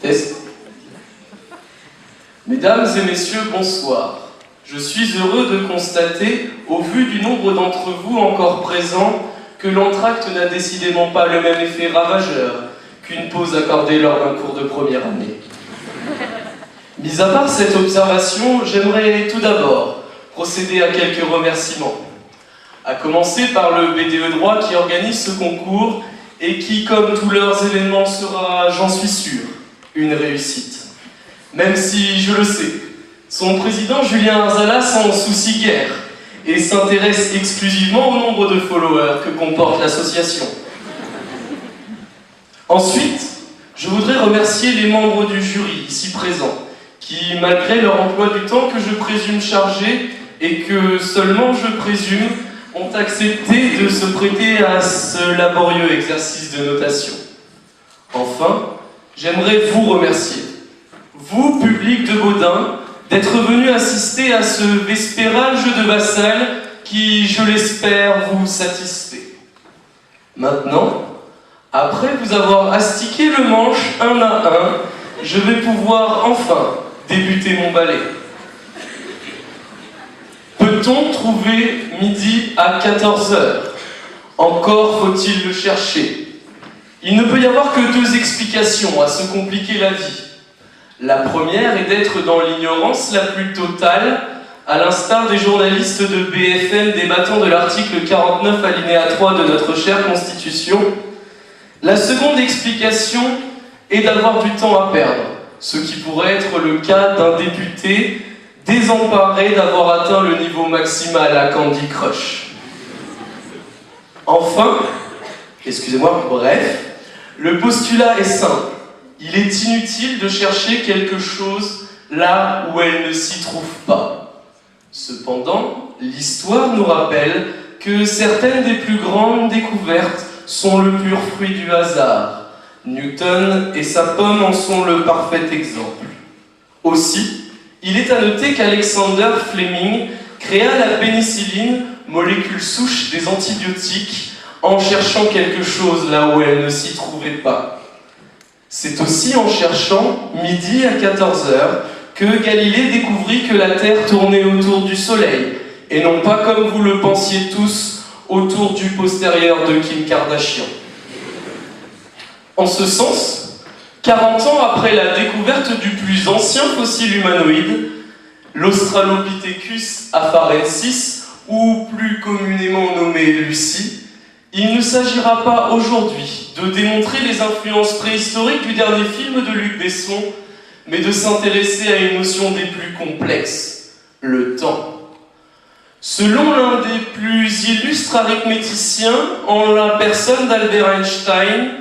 Test. Mesdames et messieurs, bonsoir. Je suis heureux de constater, au vu du nombre d'entre vous encore présents, que l'entracte n'a décidément pas le même effet ravageur qu'une pause accordée lors d'un cours de première année. Mis à part cette observation, j'aimerais tout d'abord procéder à quelques remerciements. À commencer par le BDE Droit qui organise ce concours et qui, comme tous leurs événements, sera, j'en suis sûr, une réussite. Même si, je le sais, son président Julien Arzala s'en soucie guère et s'intéresse exclusivement au nombre de followers que comporte l'association. Ensuite, je voudrais remercier les membres du jury ici présents qui, malgré leur emploi du temps que je présume chargé et que seulement je présume, ont accepté de se prêter à ce laborieux exercice de notation. Enfin, j'aimerais vous remercier, vous, public de Baudin, d'être venu assister à ce vespéral jeu de vassal qui, je l'espère, vous satisfait. Maintenant, après vous avoir astiqué le manche un à un, je vais pouvoir enfin débuter mon ballet. Peut-on trouver midi à 14h? Encore faut-il le chercher. Il ne peut y avoir que deux explications à se compliquer la vie. La première est d'être dans l'ignorance la plus totale, à l'instar des journalistes de BFM débattant de l'article 49 alinéa 3 de notre chère Constitution. La seconde explication est d'avoir du temps à perdre, ce qui pourrait être le cas d'un député désemparé d'avoir atteint le niveau maximal à Candy Crush. Enfin, bref, le postulat est simple. Il est inutile de chercher quelque chose là où elle ne s'y trouve pas. Cependant, l'histoire nous rappelle que certaines des plus grandes découvertes sont le pur fruit du hasard. Newton et sa pomme en sont le parfait exemple. Aussi, il est à noter qu'Alexander Fleming créa la pénicilline, molécule souche des antibiotiques, en cherchant quelque chose là où elle ne s'y trouvait pas. C'est aussi en cherchant, midi à 14h, que Galilée découvrit que la Terre tournait autour du Soleil, et non pas comme vous le pensiez tous, autour du postérieur de Kim Kardashian. En ce sens, 40 ans après la découverte du plus ancien fossile humanoïde, l'Australopithecus afarensis, ou plus communément nommé Lucie, il ne s'agira pas aujourd'hui de démontrer les influences préhistoriques du dernier film de Luc Besson, mais de s'intéresser à une notion des plus complexes, le temps. Selon l'un des plus illustres arithméticiens, en la personne d'Albert Einstein,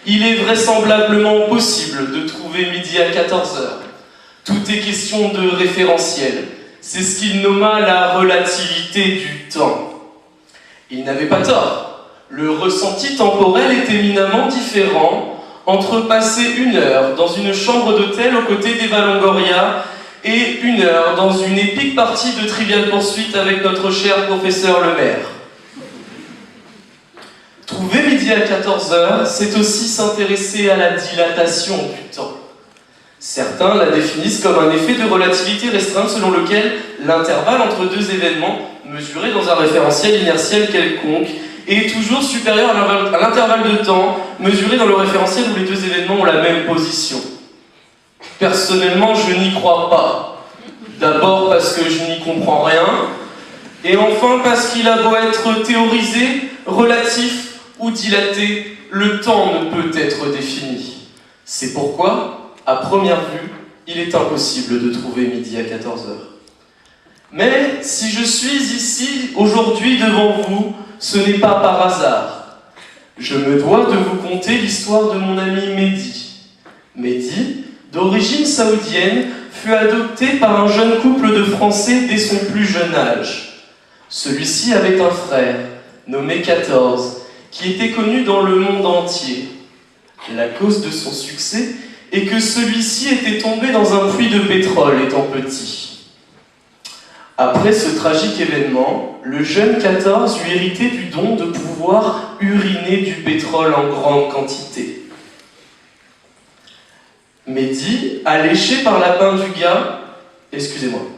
il est vraisemblablement possible de trouver midi à 14h. Tout est question de référentiel. C'est ce qu'il nomma la relativité du temps. Il n'avait pas tort. Le ressenti temporel est éminemment différent entre passer 1 heure dans une chambre d'hôtel aux côtés d'Eva Longoria et 1 heure dans une épique partie de Trivial Poursuite avec notre cher professeur Lemaire. Trouver midi à 14h, c'est aussi s'intéresser à la dilatation du temps. Certains la définissent comme un effet de relativité restreinte selon lequel l'intervalle entre deux événements, mesuré dans un référentiel inertiel quelconque, est toujours supérieur à l'intervalle de temps, mesuré dans le référentiel où les deux événements ont la même position. Personnellement, je n'y crois pas. D'abord parce que je n'y comprends rien, et enfin parce qu'il a beau être théorisé, relatif ou dilaté, le temps ne peut être défini. C'est pourquoi, à première vue, il est impossible de trouver midi à 14h. Mais si je suis ici aujourd'hui devant vous, ce n'est pas par hasard. Je me dois de vous conter l'histoire de mon ami Mehdi. Mehdi, d'origine saoudienne, fut adopté par un jeune couple de Français dès son plus jeune âge. Celui-ci avait un frère, nommé 14, qui était connu dans le monde entier. La cause de son succès est que celui-ci était tombé dans un puits de pétrole étant petit. Après ce tragique événement, le jeune 14 lui héritait du don de pouvoir uriner du pétrole en grande quantité. Mehdi, alléché par la main du gars,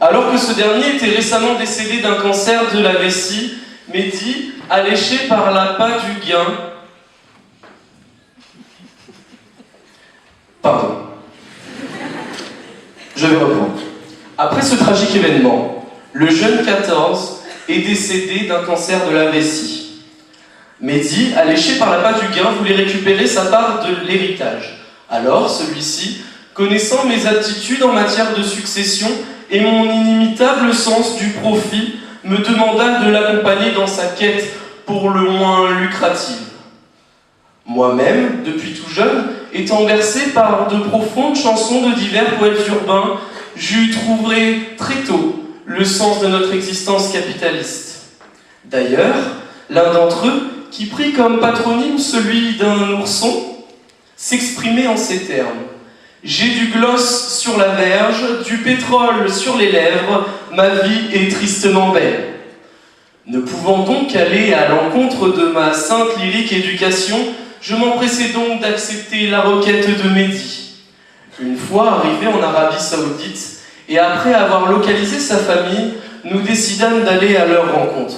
alors que ce dernier était récemment décédé d'un cancer de la vessie, Mehdi, alléché par l'appât du gain... Pardon. Je vais reprendre. Après ce tragique événement, le jeune 14 est décédé d'un cancer de la vessie. Mehdi, alléché par l'appât du gain, voulait récupérer sa part de l'héritage. Alors, celui-ci, connaissant mes aptitudes en matière de succession et mon inimitable sens du profit, me demanda de l'accompagner dans sa quête pour le moins lucrative. Moi-même, depuis tout jeune, étant bercé par de profondes chansons de divers poètes urbains, j'y trouverai très tôt le sens de notre existence capitaliste. D'ailleurs, l'un d'entre eux, qui prit comme patronyme celui d'un ourson, s'exprimait en ces termes. « J'ai du gloss sur la verge, du pétrole sur les lèvres, ma vie est tristement belle. » Ne pouvant donc aller à l'encontre de ma sainte lyrique éducation, je m'empressai donc d'accepter la requête de Mehdi. Une fois arrivé en Arabie Saoudite, et après avoir localisé sa famille, nous décidâmes d'aller à leur rencontre.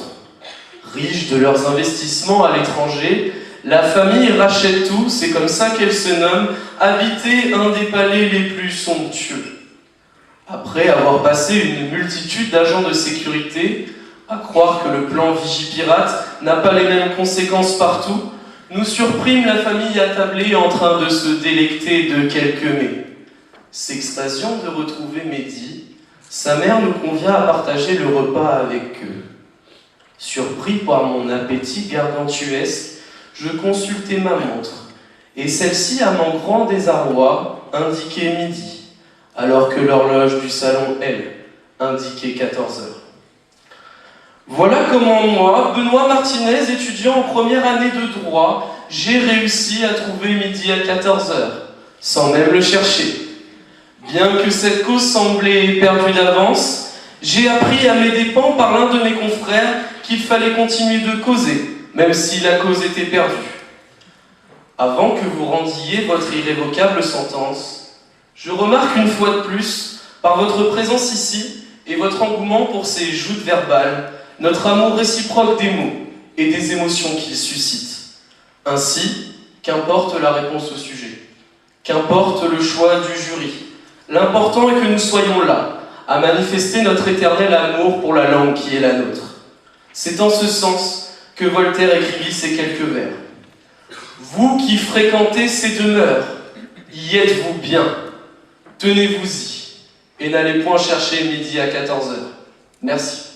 Riche de leurs investissements à l'étranger, la famille Rachetou, c'est comme ça qu'elle se nomme, habitait un des palais les plus somptueux. Après avoir passé une multitude d'agents de sécurité, à croire que le plan Vigipirate n'a pas les mêmes conséquences partout, nous surprîmes la famille attablée en train de se délecter de quelques mets. S'extasions de retrouver Mehdi, sa mère nous convia à partager le repas avec eux. Surpris par mon appétit gargantuesque, je consultai ma montre, et celle-ci, à mon grand désarroi, indiquait midi, alors que l'horloge du salon, elle, indiquait 14 heures. Voilà comment moi, Benoît Martinez, étudiant en première année de droit, j'ai réussi à trouver midi à 14 heures, sans même le chercher. Bien que cette cause semblait perdue d'avance, j'ai appris à mes dépens par l'un de mes confrères qu'il fallait continuer de causer, même si la cause était perdue. Avant que vous rendiez votre irrévocable sentence, je remarque une fois de plus, par votre présence ici et votre engouement pour ces joutes verbales, notre amour réciproque des mots et des émotions qu'ils suscitent. Ainsi, qu'importe la réponse au sujet, qu'importe le choix du jury, l'important est que nous soyons là, à manifester notre éternel amour pour la langue qui est la nôtre. C'est en ce sens que Voltaire écrivit ces quelques vers. Vous qui fréquentez ces demeures, y êtes-vous bien? Tenez-vous-y, et n'allez point chercher midi à 14 heures. Merci.